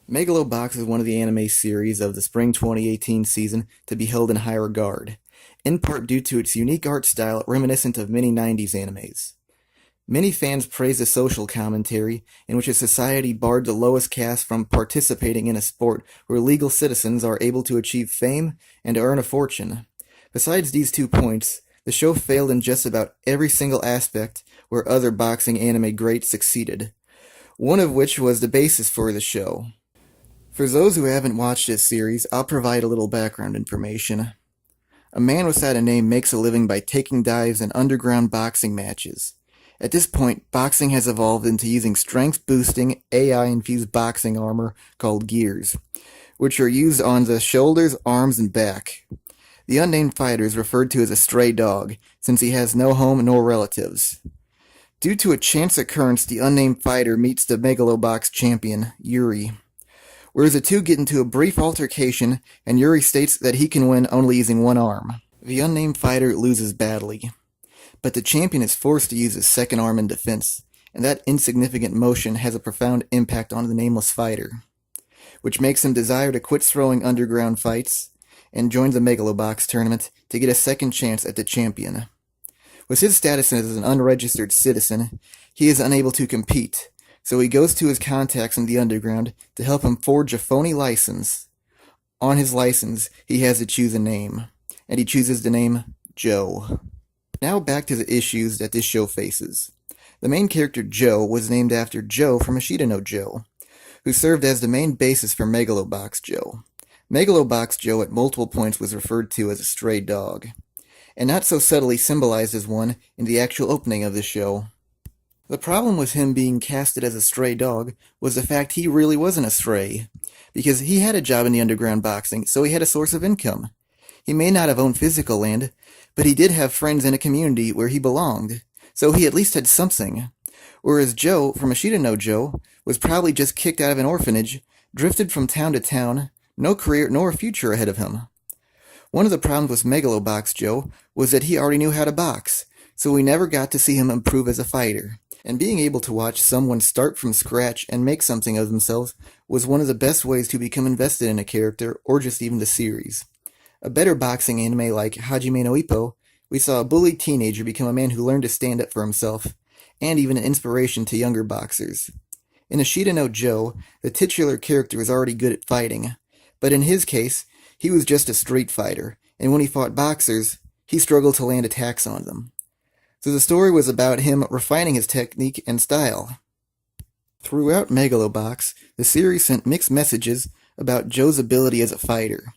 Megalo Box is one of the anime series of the spring 2018 season to be held in high regard, in part due to its unique art style reminiscent of many 90s animes. Many fans praise the social commentary, in which a society barred the lowest caste from participating in a sport where legal citizens are able to achieve fame and earn a fortune. Besides these 2 points, the show failed in just about every single aspect where other boxing anime greats succeeded, one of which was the basis for the show. For those who haven't watched this series, I'll provide a little background information. A man without a name makes a living by taking dives in underground boxing matches. At this point, boxing has evolved into using strength-boosting, AI-infused boxing armor called gears, which are used on the shoulders, arms, and back. The unnamed fighter is referred to as a stray dog, since he has no home nor relatives. Due to a chance occurrence, the unnamed fighter meets the Megalo Box champion, Yuri, where the two get into a brief altercation, and Yuri states that he can win only using one arm. The unnamed fighter loses badly, but the champion is forced to use his second arm in defense, and that insignificant motion has a profound impact on the nameless fighter, which makes him desire to quit throwing underground fights and join the Megalo Box tournament to get a second chance at the champion. With his status as an unregistered citizen, he is unable to compete, so he goes to his contacts in the underground to help him forge a phony license. On his license, he has to choose a name, and he chooses the name Joe. Now back to the issues that this show faces. The main character Joe was named after Joe from Ashita no Joe, who served as the main basis for Megalo Box Joe. Megalo Box Joe at multiple points was referred to as a stray dog, and not so subtly symbolized as one in the actual opening of the show. The problem with him being casted as a stray dog was the fact he really wasn't a stray, because he had a job in the underground boxing, so he had a source of income. He may not have owned physical land, but he did have friends in a community where he belonged, so he at least had something. Whereas Joe, from Ashita no Joe, was probably just kicked out of an orphanage, drifted from town to town, no career nor future ahead of him. One of the problems with Megalo Box Joe was that he already knew how to box, so we never got to see him improve as a fighter. And being able to watch someone start from scratch and make something of themselves was one of the best ways to become invested in a character, or just even the series. A better boxing anime like Hajime no Ippo, we saw a bullied teenager become a man who learned to stand up for himself, and even an inspiration to younger boxers. In Ashita no Joe, the titular character was already good at fighting, but in his case, he was just a street fighter, and when he fought boxers, he struggled to land attacks on them. So the story was about him refining his technique and style. Throughout Megalo Box, the series sent mixed messages about Joe's ability as a fighter.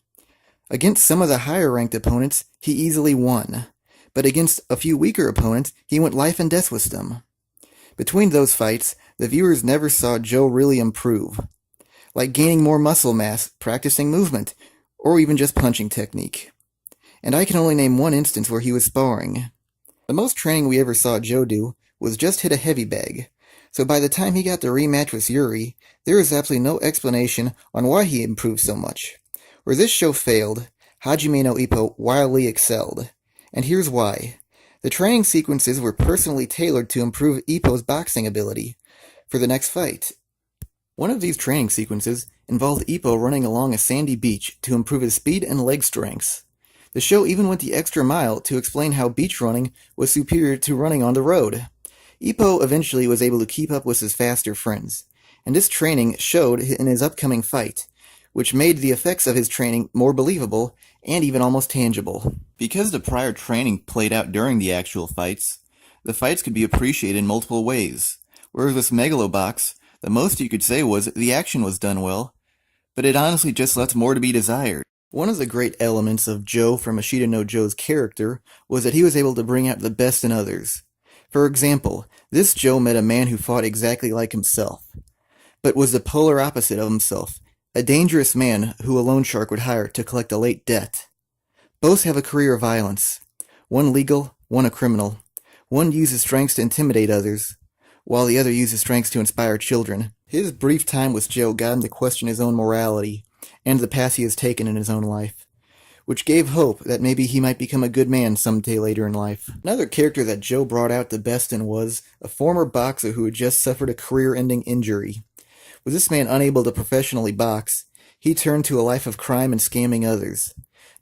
Against some of the higher-ranked opponents, he easily won, but against a few weaker opponents, he went life and death with them. Between those fights, the viewers never saw Joe really improve, like gaining more muscle mass, practicing movement, or even just punching technique. And I can only name one instance where he was sparring. The most training we ever saw Joe do was just hit a heavy bag, so by the time he got the rematch with Yuri, there is absolutely no explanation on why he improved so much. Where this show failed, Hajime no Ippo wildly excelled, and here's why. The training sequences were personally tailored to improve Ippo's boxing ability for the next fight. One of these training sequences involved Ippo running along a sandy beach to improve his speed and leg strengths. The show even went the extra mile to explain how beach running was superior to running on the road. Ippo eventually was able to keep up with his faster friends, and this training showed in his upcoming fight, which made the effects of his training more believable and even almost tangible. Because the prior training played out during the actual fights, the fights could be appreciated in multiple ways, whereas with Megalo Box, the most you could say was the action was done well, but it honestly just left more to be desired. One of the great elements of Joe from Ashita no Joe's character was that he was able to bring out the best in others. For example, this Joe met a man who fought exactly like himself, but was the polar opposite of himself, a dangerous man who a loan shark would hire to collect a late debt. Both have a career of violence, one legal, one a criminal. One uses strengths to intimidate others, while the other uses strengths to inspire children. His brief time with Joe got him to question his own morality, and the path he has taken in his own life, which gave hope that maybe he might become a good man someday later in life. Another character that Joe brought out the best in was a former boxer who had just suffered a career-ending injury, With this man unable to professionally box, he turned to a life of crime and scamming others.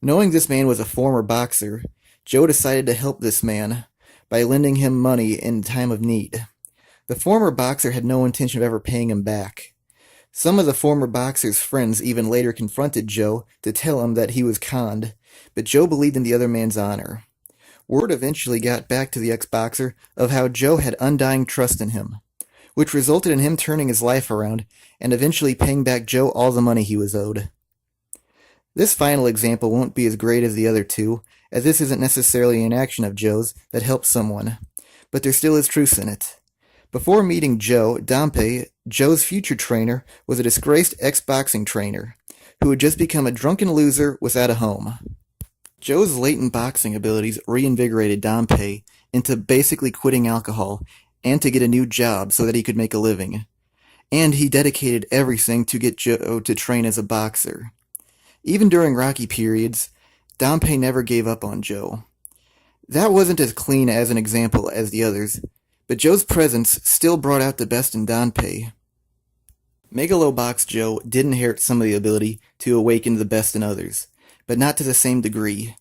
Knowing this man was a former boxer, Joe decided to help this man by lending him money in time of need. The former boxer had no intention of ever paying him back. Some of the former boxer's friends even later confronted Joe to tell him that he was conned, but Joe believed in the other man's honor. Word eventually got back to the ex-boxer of how Joe had undying trust in him, which resulted in him turning his life around and eventually paying back Joe all the money he was owed. This final example won't be as great as the other two, as this isn't necessarily an action of Joe's that helps someone, but there still is truth in it. Before meeting Joe, Dompe, Joe's future trainer, was a disgraced ex-boxing trainer, who had just become a drunken loser without a home. Joe's latent boxing abilities reinvigorated Dompe into basically quitting alcohol and to get a new job so that he could make a living. And he dedicated everything to get Joe to train as a boxer. Even during rocky periods, Dompe never gave up on Joe. That wasn't as clean as an example as the others, but Joe's presence still brought out the best in Dompe. Megalo Box Joe did inherit some of the ability to awaken the best in others, but not to the same degree.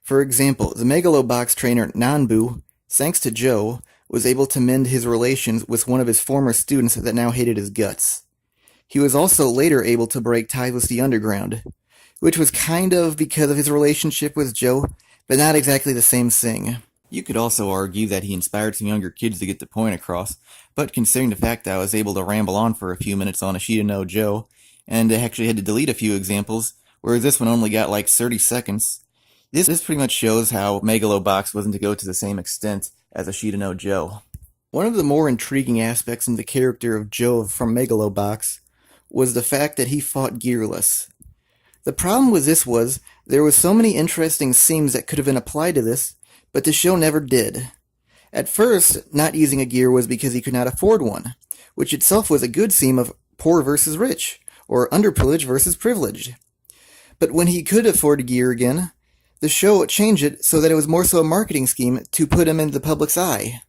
For example, the Megalo Box trainer Nanbu, thanks to Joe, was able to mend his relations with one of his former students that now hated his guts. He was also later able to break ties with the underground, which was kind of because of his relationship with Joe, but not exactly the same thing. You could also argue that he inspired some younger kids to get the point across, but considering the fact that I was able to ramble on for a few minutes on Ashita no Joe, and I actually had to delete a few examples, whereas this one only got like 30 seconds, this pretty much shows how Megalo Box wasn't to go to the same extent as Ashita no Joe. One of the more intriguing aspects in the character of Joe from Megalo Box was the fact that he fought gearless. The problem with this was, there was so many interesting themes that could have been applied to this, but the show never did. At first, not using a gear was because he could not afford one, which itself was a good theme of poor versus rich, or underprivileged versus privileged. But when he could afford a gear again, the show changed it so that it was more so a marketing scheme to put him into the public's eye.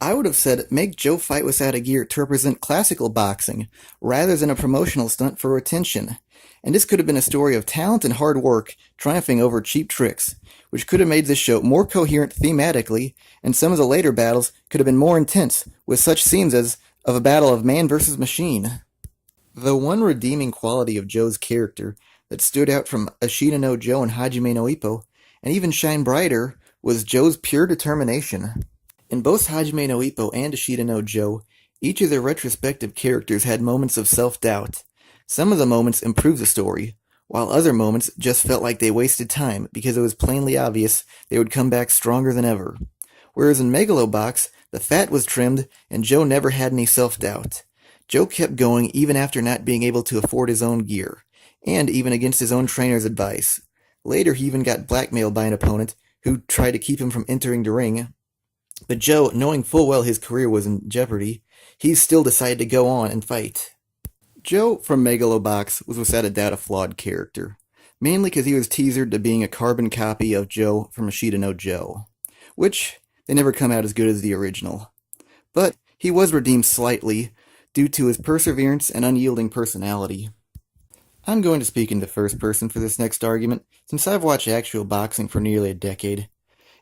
I would have said make Joe fight without a gear to represent classical boxing, rather than a promotional stunt for attention. And this could have been a story of talent and hard work triumphing over cheap tricks, which could have made this show more coherent thematically, and some of the later battles could have been more intense, with such scenes as of a battle of man versus machine. The one redeeming quality of Joe's character that stood out from Ashita no Joe and Hajime no Ippo, and even shine brighter, was Joe's pure determination. In both Hajime no Ippo and Ashita no Joe, each of their retrospective characters had moments of self-doubt. Some of the moments improved the story, while other moments just felt like they wasted time because it was plainly obvious they would come back stronger than ever. Whereas in Megalo Box, the fat was trimmed and Joe never had any self-doubt. Joe kept going even after not being able to afford his own gear, and even against his own trainer's advice. Later he even got blackmailed by an opponent who tried to keep him from entering the ring. But Joe, knowing full well his career was in jeopardy, he still decided to go on and fight. Joe from Megalo Box was without a doubt a flawed character, mainly because he was teasered to being a carbon copy of Joe from Ashita no Joe, which they never come out as good as the original. But he was redeemed slightly due to his perseverance and unyielding personality. I'm going to speak in the first person for this next argument, since I've watched actual boxing for nearly a decade,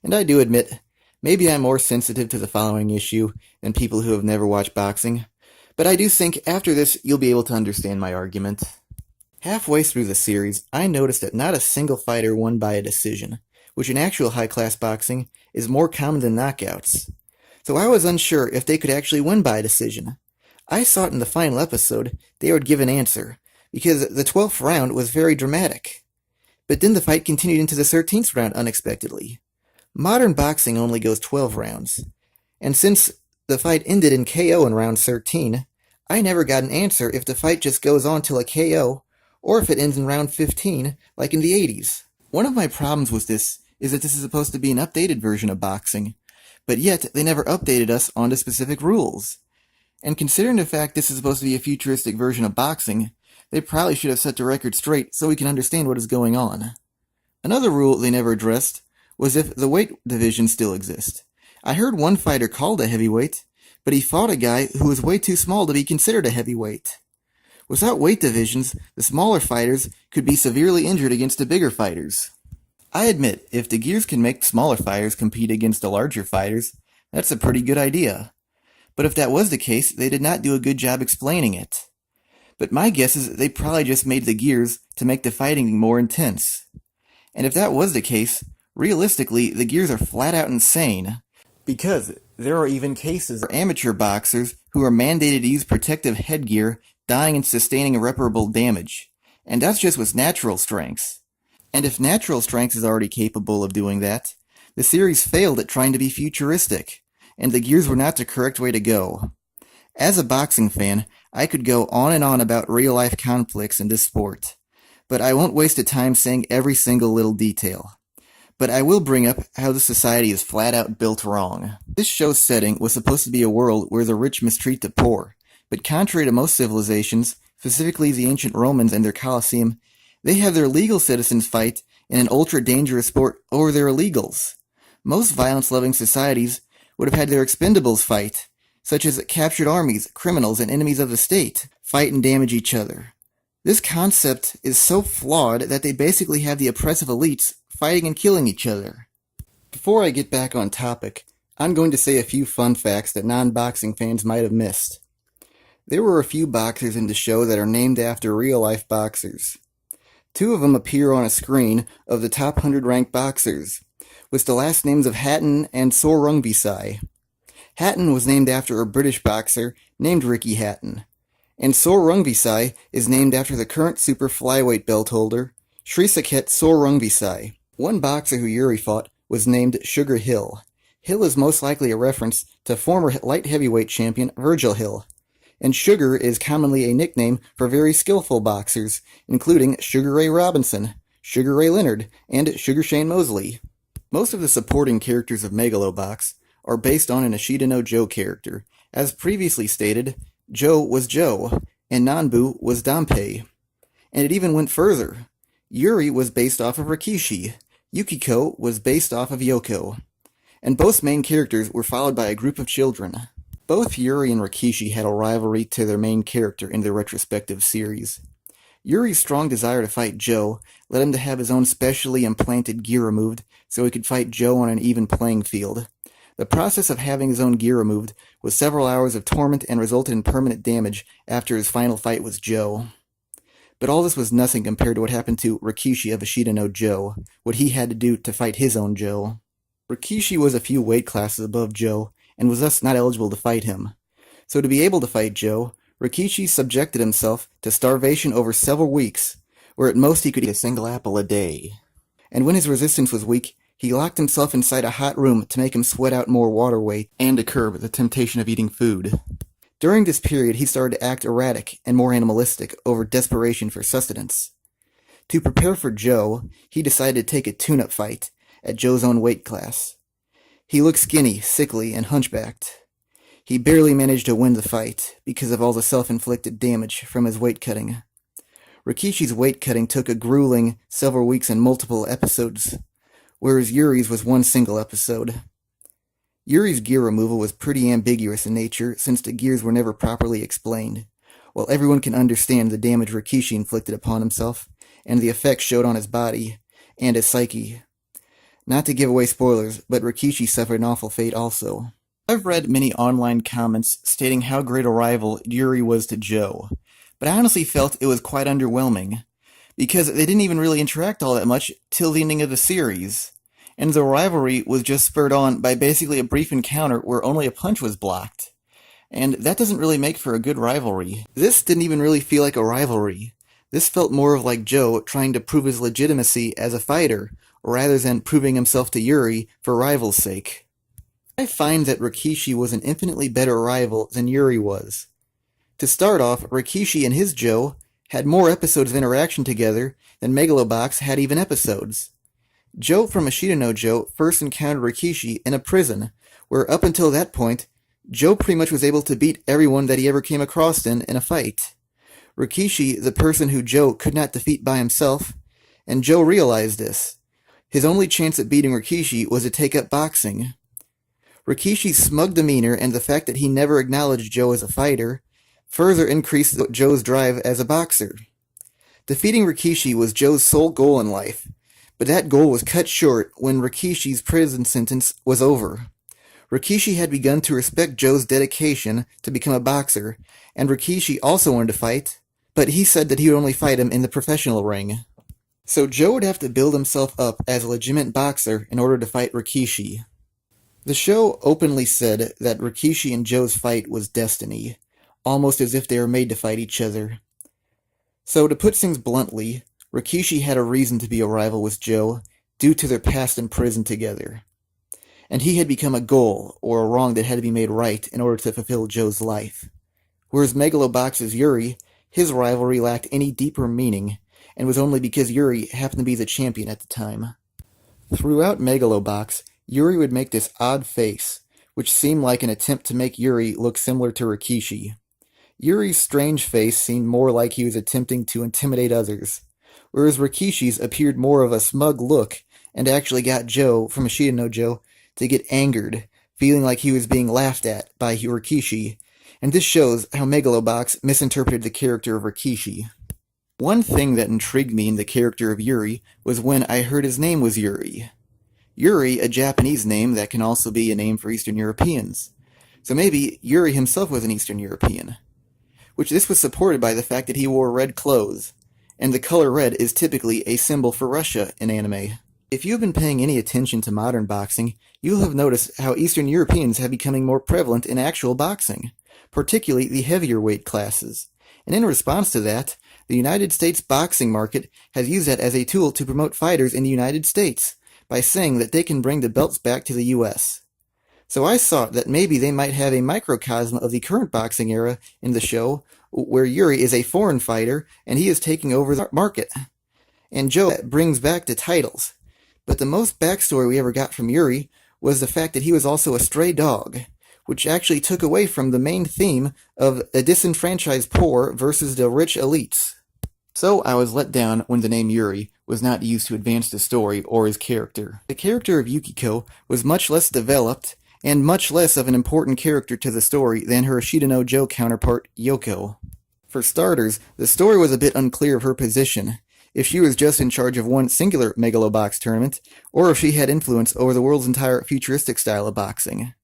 and I do admit, maybe I'm more sensitive to the following issue than people who have never watched boxing, but I do think after this you'll be able to understand my argument. Halfway through the series, I noticed that not a single fighter won by a decision, which in actual high-class boxing is more common than knockouts. So I was unsure if they could actually win by a decision. I thought in the final episode they would give an answer, because the 12th round was very dramatic. But then the fight continued into the 13th round unexpectedly. Modern boxing only goes 12 rounds, and since the fight ended in KO in round 13, I never got an answer if the fight just goes on till a KO, or if it ends in round 15, like in the 80s. One of my problems with this is that this is supposed to be an updated version of boxing, but yet they never updated us onto specific rules. And considering the fact this is supposed to be a futuristic version of boxing, they probably should have set the record straight so we can understand what is going on. Another rule they never addressed was if the weight divisions still exist. I heard one fighter called a heavyweight, but he fought a guy who was way too small to be considered a heavyweight. Without weight divisions, the smaller fighters could be severely injured against the bigger fighters. I admit, if the gears can make smaller fighters compete against the larger fighters, that's a pretty good idea. But if that was the case, they did not do a good job explaining it. But my guess is that they probably just made the gears to make the fighting more intense. And if that was the case, realistically, the gears are flat out insane. Because there are even cases of amateur boxers who are mandated to use protective headgear dying and sustaining irreparable damage. And that's just with natural strengths. And if natural strength is already capable of doing that, the series failed at trying to be futuristic, and the gears were not the correct way to go. As a boxing fan, I could go on and on about real-life conflicts in this sport, but I won't waste the time saying every single little detail. But I will bring up how the society is flat-out built wrong. This show's setting was supposed to be a world where the rich mistreat the poor, but contrary to most civilizations, specifically the ancient Romans and their Colosseum, they have their legal citizens fight in an ultra-dangerous sport over their illegals. Most violence-loving societies would have had their expendables fight, such as captured armies, criminals, and enemies of the state, fight and damage each other. This concept is so flawed that they basically have the oppressive elites fighting and killing each other. Before I get back on topic, I'm going to say a few fun facts that non-boxing fans might have missed. There were a few boxers in the show that are named after real-life boxers. 2 of them appear on a screen of the top 100 ranked boxers, with the last names of Hatton and Sorungvisai. Hatton was named after a British boxer named Ricky Hatton, and Sorungvisai is named after the current super flyweight belt holder, Srisaket Sorungvisai. One boxer who Yuri fought was named Sugar Hill. Hill is most likely a reference to former light heavyweight champion Virgil Hill, and Sugar is commonly a nickname for very skillful boxers, including Sugar Ray Robinson, Sugar Ray Leonard, and Sugar Shane Mosley. Most of the supporting characters of Megalo Box are based on an Ishida no Joe character. As previously stated, Joe was Joe, and Nanbu was Dampei. And it even went further. Yuri was based off of Rikishi, Yukiko was based off of Yoko, and both main characters were followed by a group of children. Both Yuri and Rikishi had a rivalry to their main character in their retrospective series. Yuri's strong desire to fight Joe led him to have his own specially implanted gear removed so he could fight Joe on an even playing field. The process of having his own gear removed was several hours of torment and resulted in permanent damage after his final fight with Joe. But all this was nothing compared to what happened to Rikishi of Ishida no Joe, what he had to do to fight his own Joe. Rikishi was a few weight classes above Joe, and was thus not eligible to fight him. So to be able to fight Joe, Rikishi subjected himself to starvation over several weeks, where at most he could eat a single apple a day. And when his resistance was weak, he locked himself inside a hot room to make him sweat out more water weight and to curb the temptation of eating food. During this period, he started to act erratic and more animalistic over desperation for sustenance. To prepare for Joe, he decided to take a tune-up fight at Joe's own weight class. He looked skinny, sickly, and hunchbacked. He barely managed to win the fight because of all the self-inflicted damage from his weight cutting. Rikishi's weight cutting took a grueling several weeks and multiple episodes, whereas Yuri's was one single episode. Yuri's gear removal was pretty ambiguous in nature since the gears were never properly explained. While everyone can understand the damage Rikishi inflicted upon himself, and the effects showed on his body and his psyche. Not to give away spoilers, but Rikishi suffered an awful fate also. I've read many online comments stating how great a rival Yuri was to Joe, but I honestly felt it was quite underwhelming, because they didn't even really interact all that much till the ending of the series, and the rivalry was just spurred on by basically a brief encounter where only a punch was blocked. And that doesn't really make for a good rivalry. This didn't even really feel like a rivalry. This felt more of like Joe trying to prove his legitimacy as a fighter, rather than proving himself to Yuri for rival's sake. I find that Rikishi was an infinitely better rival than Yuri was. To start off, Rikishi and his Joe had more episodes of interaction together than Megalo Box had even episodes. Joe from Ishida no Joe first encountered Rikishi in a prison, where up until that point, Joe pretty much was able to beat everyone that he ever came across in a fight. Rikishi, the person who Joe could not defeat by himself, and Joe realized this. His only chance at beating Rikishi was to take up boxing. Rikishi's smug demeanor and the fact that he never acknowledged Joe as a fighter further increased Joe's drive as a boxer. Defeating Rikishi was Joe's sole goal in life, but that goal was cut short when Rikishi's prison sentence was over. Rikishi had begun to respect Joe's dedication to become a boxer, and Rikishi also wanted to fight, but he said that he would only fight him in the professional ring. So Joe would have to build himself up as a legitimate boxer in order to fight Rikishi. The show openly said that Rikishi and Joe's fight was destiny, almost as if they were made to fight each other. So to put things bluntly, Rikishi had a reason to be a rival with Joe due to their past in prison together. And he had become a goal, or a wrong that had to be made right in order to fulfill Joe's life. Whereas Megalo Box's Yuri, his rivalry lacked any deeper meaning, and was only because Yuri happened to be the champion at the time. Throughout Megalo Box, Yuri would make this odd face, which seemed like an attempt to make Yuri look similar to Rikishi. Yuri's strange face seemed more like he was attempting to intimidate others, whereas Rikishi's appeared more of a smug look and actually got Joe, from Ashita no Joe, to get angered, feeling like he was being laughed at by Rikishi, and this shows how Megalo Box misinterpreted the character of Rikishi. One thing that intrigued me in the character of Yuri was when I heard his name was Yuri. Yuri, a Japanese name that can also be a name for Eastern Europeans. So maybe Yuri himself was an Eastern European. Which this was supported by the fact that he wore red clothes, and the color red is typically a symbol for Russia in anime. If you have been paying any attention to modern boxing, you'll have noticed how Eastern Europeans have becoming more prevalent in actual boxing, particularly the heavier weight classes. And in response to that, the United States boxing market has used that as a tool to promote fighters in the United States, by saying that they can bring the belts back to the US. So I thought that maybe they might have a microcosm of the current boxing era in the show, where Yuri is a foreign fighter and he is taking over the market, and Joe brings back the titles. But the most backstory we ever got from Yuri was the fact that he was also a stray dog, which actually took away from the main theme of a disenfranchised poor versus the rich elites. So I was let down when the name Yuri was not used to advance the story or his character. The character of Yukiko was much less developed and much less of an important character to the story than her Ashita no Joe counterpart, Yoko. For starters, the story was a bit unclear of her position, if she was just in charge of one singular Megalo Box tournament, or if she had influence over the world's entire futuristic style of boxing.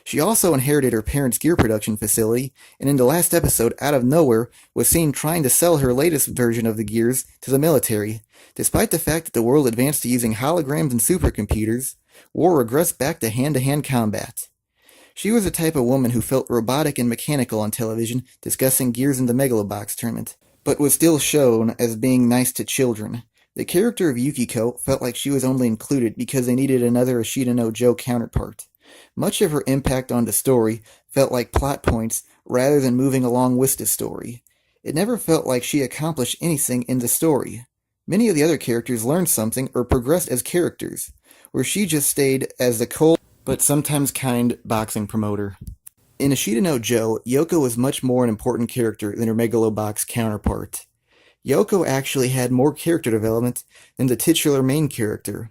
She also inherited her parents' gear production facility, and in the last episode, out of nowhere, was seen trying to sell her latest version of the gears to the military. Despite the fact that the world advanced to using holograms and supercomputers, war regressed back to hand-to-hand combat. She was the type of woman who felt robotic and mechanical on television discussing gears in the Megalo Box tournament, but was still shown as being nice to children. The character of Yukiko felt like she was only included because they needed another Ashita no Joe counterpart. Much of her impact on the story felt like plot points rather than moving along with the story. It never felt like she accomplished anything in the story. Many of the other characters learned something or progressed as characters, where she just stayed as the cold but sometimes kind boxing promoter. In Ashita no Joe, Yoko was much more an important character than her Megalo Box counterpart. Yoko actually had more character development than the titular main character.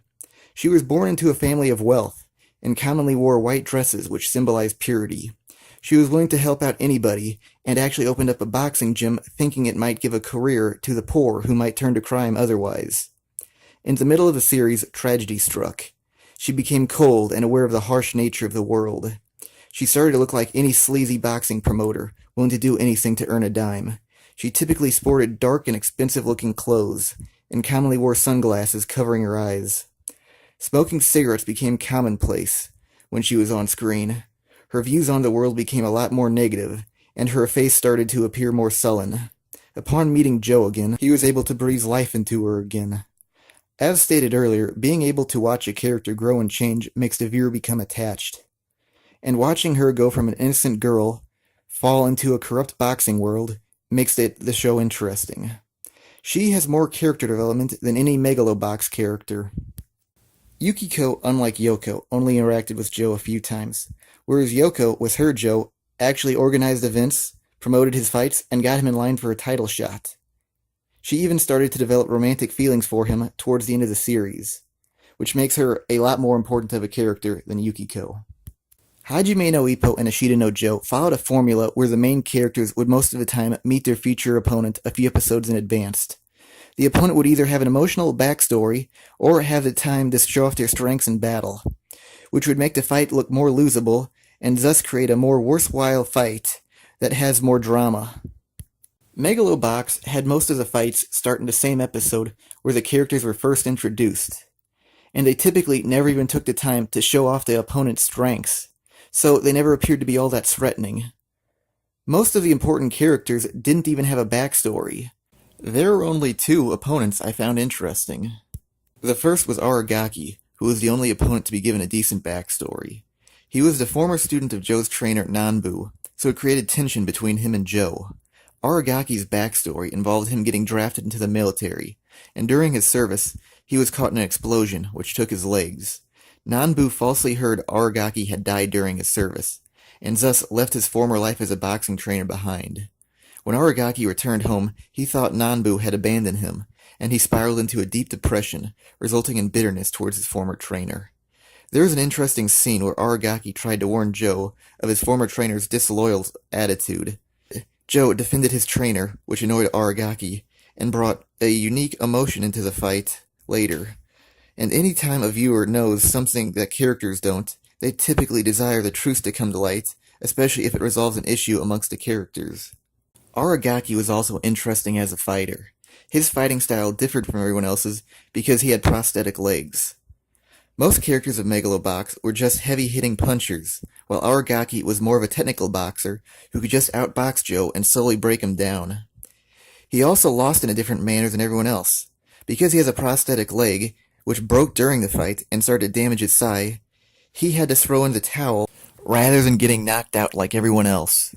She was born into a family of wealth, and commonly wore white dresses which symbolized purity. She was willing to help out anybody, and actually opened up a boxing gym thinking it might give a career to the poor who might turn to crime otherwise. In the middle of the series, tragedy struck. She became cold and aware of the harsh nature of the world. She started to look like any sleazy boxing promoter, willing to do anything to earn a dime. She typically sported dark and expensive-looking clothes, and commonly wore sunglasses covering her eyes. Smoking cigarettes became commonplace when she was on screen. Her views on the world became a lot more negative, and her face started to appear more sullen. Upon meeting Joe again, he was able to breathe life into her again. As stated earlier, being able to watch a character grow and change makes the viewer become attached. And watching her go from an innocent girl, fall into a corrupt boxing world, makes the show interesting. She has more character development than any Megalo Box character. Yukiko, unlike Yoko, only interacted with Joe a few times, whereas Yoko, with her Joe, actually organized events, promoted his fights, and got him in line for a title shot. She even started to develop romantic feelings for him towards the end of the series, which makes her a lot more important of a character than Yukiko. Hajime no Ippo and Ashita no Joe followed a formula where the main characters would most of the time meet their future opponent a few episodes in advance. The opponent would either have an emotional backstory or have the time to show off their strengths in battle, which would make the fight look more losable and thus create a more worthwhile fight that has more drama. Megalo Box had most of the fights start in the same episode where the characters were first introduced, and they typically never even took the time to show off the opponent's strengths, so they never appeared to be all that threatening. Most of the important characters didn't even have a backstory. There were only two opponents I found interesting. The first was Aragaki, who was the only opponent to be given a decent backstory. He was the former student of Joe's trainer Nanbu, so it created tension between him and Joe. Aragaki's backstory involved him getting drafted into the military, and during his service, he was caught in an explosion, which took his legs. Nanbu falsely heard Aragaki had died during his service, and thus left his former life as a boxing trainer behind. When Aragaki returned home, he thought Nanbu had abandoned him, and he spiraled into a deep depression, resulting in bitterness towards his former trainer. There is an interesting scene where Aragaki tried to warn Joe of his former trainer's disloyal attitude. Joe defended his trainer, which annoyed Aragaki, and brought a unique emotion into the fight later. And any time a viewer knows something that characters don't, they typically desire the truth to come to light, especially if it resolves an issue amongst the characters. Aragaki was also interesting as a fighter. His fighting style differed from everyone else's because he had prosthetic legs. Most characters of Megalo Box were just heavy-hitting punchers, while Aragaki was more of a technical boxer who could just outbox Joe and slowly break him down. He also lost in a different manner than everyone else. Because he has a prosthetic leg, which broke during the fight and started to damage his thigh, he had to throw in the towel rather than getting knocked out like everyone else.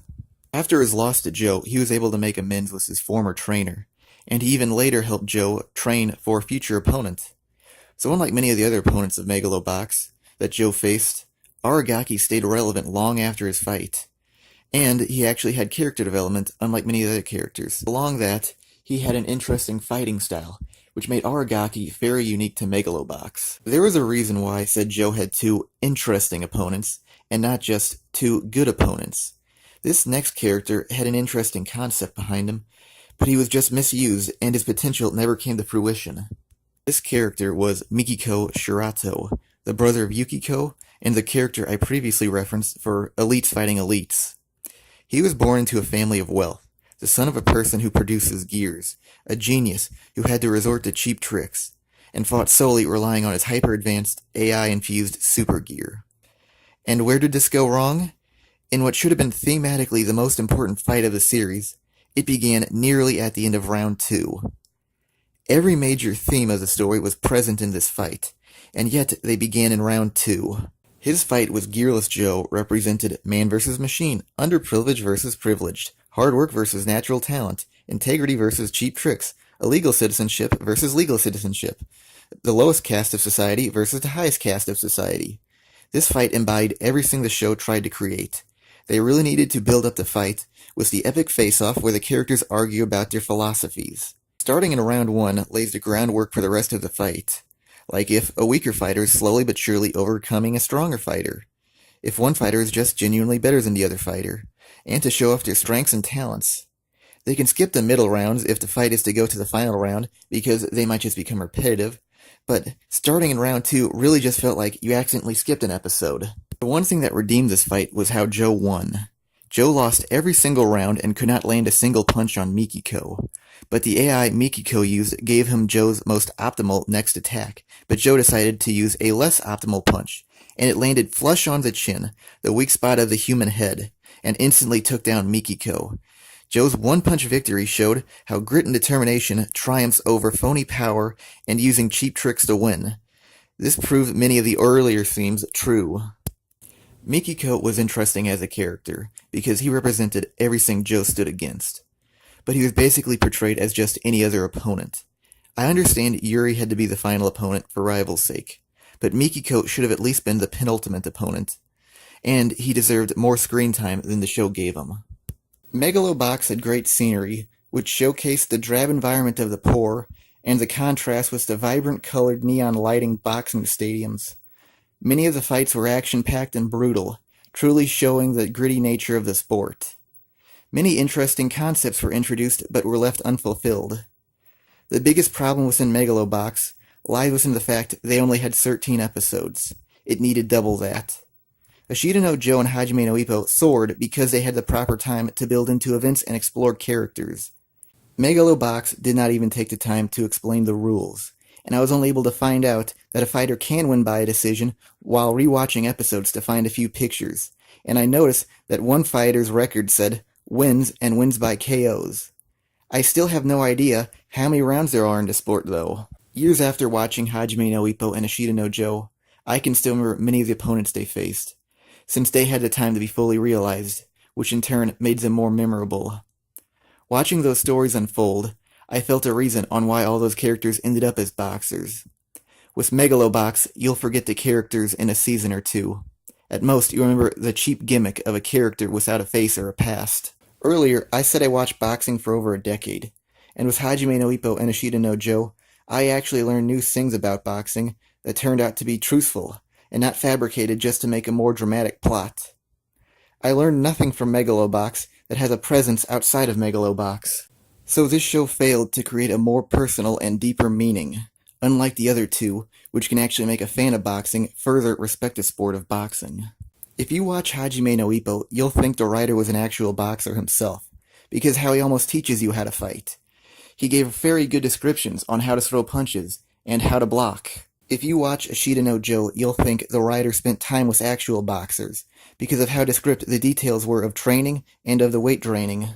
After his loss to Joe, he was able to make amends with his former trainer, and he even later helped Joe train for a future opponent. So unlike many of the other opponents of Megalo Box that Joe faced, Aragaki stayed relevant long after his fight. And he actually had character development, unlike many of the other characters. Along that, he had an interesting fighting style, which made Aragaki very unique to Megalo Box. There was a reason why I said Joe had two interesting opponents, and not just two good opponents. This next character had an interesting concept behind him, but he was just misused, and his potential never came to fruition. This character was Mikiko Shirato, the brother of Yukiko, and the character I previously referenced for Elites Fighting Elites. He was born into a family of wealth, the son of a person who produces gears, a genius who had to resort to cheap tricks, and fought solely relying on his hyper-advanced, AI-infused super gear. And where did this go wrong? In what should have been thematically the most important fight of the series, it began nearly at the end of round 2. Every major theme of the story was present in this fight, and yet they began in round 2. His fight with Gearless Joe represented man versus machine, underprivileged versus privileged, hard work versus natural talent, integrity versus cheap tricks, illegal citizenship versus legal citizenship, the lowest caste of society versus the highest caste of society. This fight embodied everything the show tried to create. They really needed to build up the fight with the epic face-off where the characters argue about their philosophies. Starting in round 1 lays the groundwork for the rest of the fight, like if a weaker fighter is slowly but surely overcoming a stronger fighter, if one fighter is just genuinely better than the other fighter, and to show off their strengths and talents. They can skip the middle rounds if the fight is to go to the final round because they might just become repetitive, but starting in round 2 really just felt like you accidentally skipped an episode. The one thing that redeemed this fight was how Joe won. Joe lost every single round and could not land a single punch on Mikiko. But the AI Mikiko used gave him Joe's most optimal next attack, but Joe decided to use a less optimal punch, and it landed flush on the chin, the weak spot of the human head, and instantly took down Mikiko. Joe's one-punch victory showed how grit and determination triumphs over phony power and using cheap tricks to win. This proved many of the earlier themes true. Mikiko was interesting as a character, because he represented everything Joe stood against. But he was basically portrayed as just any other opponent. I understand Yuri had to be the final opponent for rival's sake, but Mikiko should have at least been the penultimate opponent, and he deserved more screen time than the show gave him. Megalo Box had great scenery, which showcased the drab environment of the poor, and the contrast with the vibrant colored neon lighting boxing stadiums. Many of the fights were action-packed and brutal, truly showing the gritty nature of the sport. Many interesting concepts were introduced but were left unfulfilled. The biggest problem within Megalo Box lies within the fact they only had 13 episodes. It needed double that. Ashita no Joe and Hajime no Ippo soared because they had the proper time to build into events and explore characters. Megalo Box did not even take the time to explain the rules, and I was only able to find out that a fighter can win by a decision while rewatching episodes to find a few pictures, and I noticed that one fighter's record said wins and wins by KOs. I still have no idea how many rounds there are in the sport though. Years after watching Hajime no Ippo and Ashita no Joe, I can still remember many of the opponents they faced, since they had the time to be fully realized, which in turn made them more memorable. Watching those stories unfold, I felt a reason on why all those characters ended up as boxers. With Megalo Box, you'll forget the characters in a season or two. At most, you'll remember the cheap gimmick of a character without a face or a past. Earlier, I said I watched boxing for over a decade, and with Hajime no Ippo and Ashita no Joe, I actually learned new things about boxing that turned out to be truthful, and not fabricated just to make a more dramatic plot. I learned nothing from Megalo Box that has a presence outside of Megalo Box. So this show failed to create a more personal and deeper meaning, unlike the other two, which can actually make a fan of boxing further respect the sport of boxing. If you watch Hajime no Ippo, you'll think the writer was an actual boxer himself, because how he almost teaches you how to fight. He gave very good descriptions on how to throw punches, and how to block. If you watch Ashita no Joe, you'll think the writer spent time with actual boxers, because of how descriptive the details were of training and of the weight draining.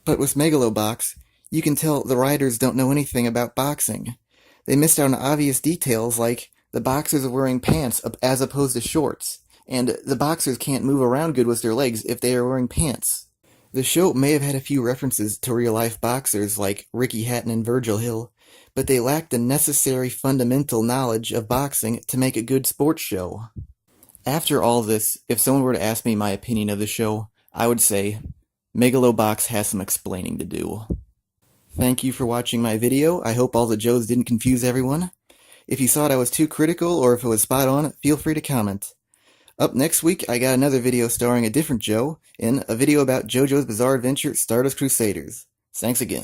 But with Megalo Box, you can tell the writers don't know anything about boxing. They missed out on obvious details like the boxers are wearing pants as opposed to shorts, and the boxers can't move around good with their legs if they are wearing pants. The show may have had a few references to real-life boxers like Ricky Hatton and Virgil Hill, but they lacked the necessary fundamental knowledge of boxing to make a good sports show. After all this, if someone were to ask me my opinion of the show, I would say, Megalo Box has some explaining to do. Thank you for watching my video. I hope all the Joes didn't confuse everyone. If you thought I was too critical or if it was spot on, feel free to comment. Up next week, I got another video starring a different Joe in a video about JoJo's Bizarre Adventure Stardust Crusaders. Thanks again.